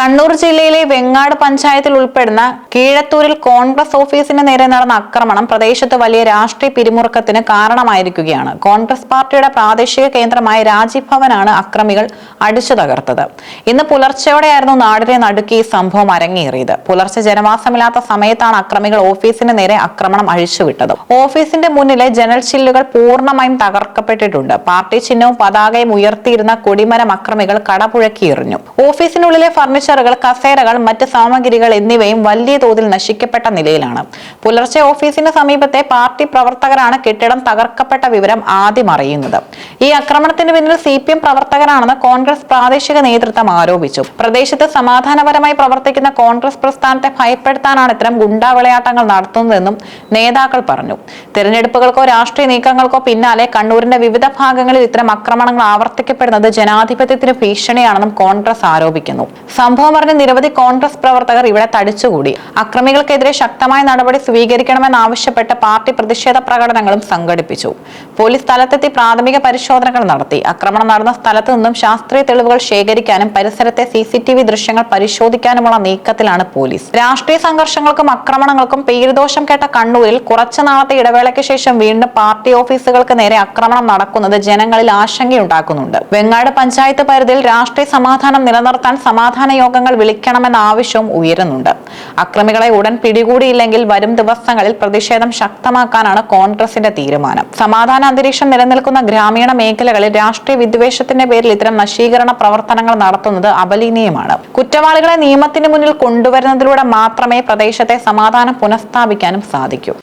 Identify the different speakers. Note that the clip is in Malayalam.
Speaker 1: കണ്ണൂർ ജില്ലയിലെ വെങ്ങാട് പഞ്ചായത്തിൽ ഉൾപ്പെടുന്ന കീഴത്തൂരിൽ കോൺഗ്രസ് ഓഫീസിന് നേരെ നടന്ന ആക്രമണം പ്രദേശത്ത് വലിയ രാഷ്ട്രീയ പിരിമുറുക്കത്തിന് കാരണമായിരിക്കുകയാണ്. കോൺഗ്രസ് പാർട്ടിയുടെ പ്രാദേശിക കേന്ദ്രമായ രാജീവ് ഭവനാണ് അക്രമികൾ അടിച്ചു തകർത്തത്. ഇന്ന് പുലർച്ചെയോടെയായിരുന്നു നാടിനെ നടുക്കി ഈ സംഭവം അരങ്ങേറിയത്. പുലർച്ചെ ജനവാസമില്ലാത്ത സമയത്താണ് അക്രമികൾ ഓഫീസിന് നേരെ ആക്രമണം അഴിച്ചുവിട്ടത്. ഓഫീസിന്റെ മുന്നിലെ ജനൽ ചില്ലുകൾ പൂർണ്ണമായും തകർക്കപ്പെട്ടിട്ടുണ്ട്. പാർട്ടി ചിഹ്നവും പതാകയും ഉയർത്തിയിരുന്ന കൊടിമരം അക്രമികൾ കടപുഴക്കി എറിഞ്ഞു. ഓഫീസിനുള്ളിലെ ഫർണിച്ചറുകൾ, കസേരകൾ, മറ്റ് സാമഗ്രികൾ എന്നിവയും വലിയ തോതിൽ നശിക്കപ്പെട്ട നിലയിലാണ്. പുലർച്ചെ ഓഫീസിന് സമീപത്തെ പാർട്ടി പ്രവർത്തകരാണ് കെട്ടിടം തകർക്കപ്പെട്ട വിവരം ആദ്യം അറിയുന്നത്. ഈ ആക്രമണത്തിന് പിന്നിൽ CPM പ്രവർത്തകരാണെന്ന് കോൺഗ്രസ് പ്രാദേശിക നേതൃത്വം ആരോപിച്ചു. പ്രദേശത്ത് സമാധാനപരമായി പ്രവർത്തിക്കുന്ന കോൺഗ്രസ് പ്രസ്ഥാനത്തെ ഭയപ്പെടുത്താനാണ് ഇത്തരം ഗുണ്ടാ വിളയാട്ടങ്ങൾ നടത്തുന്നതെന്നും നേതാക്കൾ പറഞ്ഞു. തെരഞ്ഞെടുപ്പുകൾക്കോ രാഷ്ട്രീയ നീക്കങ്ങൾക്കോ പിന്നാലെ കണ്ണൂരിന്റെ വിവിധ ഭാഗങ്ങളിൽ ഇത്തരം ആക്രമണങ്ങൾ ആവർത്തിക്കപ്പെടുന്നത് ജനാധിപത്യത്തിന് ഭീഷണിയാണെന്നും കോൺഗ്രസ് ആരോപിക്കുന്നു. സംഭവം അറിഞ്ഞ നിരവധി കോൺഗ്രസ് പ്രവർത്തകർ ഇവിടെ തടിച്ചുകൂടി. അക്രമികൾക്കെതിരെ ശക്തമായ നടപടി സ്വീകരിക്കണമെന്നാവശ്യപ്പെട്ട് പാർട്ടി പ്രതിഷേധ പ്രകടനങ്ങളും സംഘടിപ്പിച്ചു. പോലീസ് സ്ഥലത്തെത്തി പ്രാഥമിക പരിശോധനകൾ നടത്തി. ആക്രമണം നടന്ന സ്ഥലത്ത് നിന്നും ശാസ്ത്രീയ തെളിവുകൾ ശേഖരിക്കാനും പരിസരത്തെ CCTV ദൃശ്യങ്ങൾ പരിശോധിക്കാനുമുള്ള നീക്കത്തിലാണ് പോലീസ്. രാഷ്ട്രീയ സംഘർഷങ്ങൾക്കും ആക്രമണങ്ങൾക്കും പേരുദോഷം കേട്ട കണ്ണൂരിൽ കുറച്ചു നാളത്തെ ഇടവേളയ്ക്ക് ശേഷം വീണ്ടും പാർട്ടി ഓഫീസുകൾക്ക് നേരെ ആക്രമണം നടക്കുന്നത് ജനങ്ങളിൽ ആശങ്കയുണ്ടാക്കുന്നുണ്ട്. വെങ്ങാട് പഞ്ചായത്ത് പരിധിയിൽ രാഷ്ട്രീയ സമാധാനം നിലനിർത്താൻ സമാധാന യോഗങ്ങൾ വിളിക്കണമെന്ന ആവശ്യവും ഉയരുന്നുണ്ട്. അക്രമികളെ ഉടൻ പിടികൂടിയില്ലെങ്കിൽ വരും ദിവസങ്ങളിൽ പ്രതിഷേധം ശക്തമാക്കാനാണ് കോൺഗ്രസിന്റെ തീരുമാനം. സമാധാന അന്തരീക്ഷം നിലനിൽക്കുന്ന ഗ്രാമീണ മേഖലകളിൽ രാഷ്ട്രീയ വിദ്വേഷത്തിന്റെ പേരിൽ ഇത്തരം നശീകരണ പ്രവർത്തനങ്ങൾ നടത്തുന്നത് അപലപനീയമാണ്. കുറ്റവാളികളെ നിയമത്തിന് മുന്നിൽ കൊണ്ടുവരുന്നതിലൂടെ മാത്രമേ പ്രദേശത്തെ സമാധാനം പുനഃസ്ഥാപിക്കാനും സാധിക്കൂ.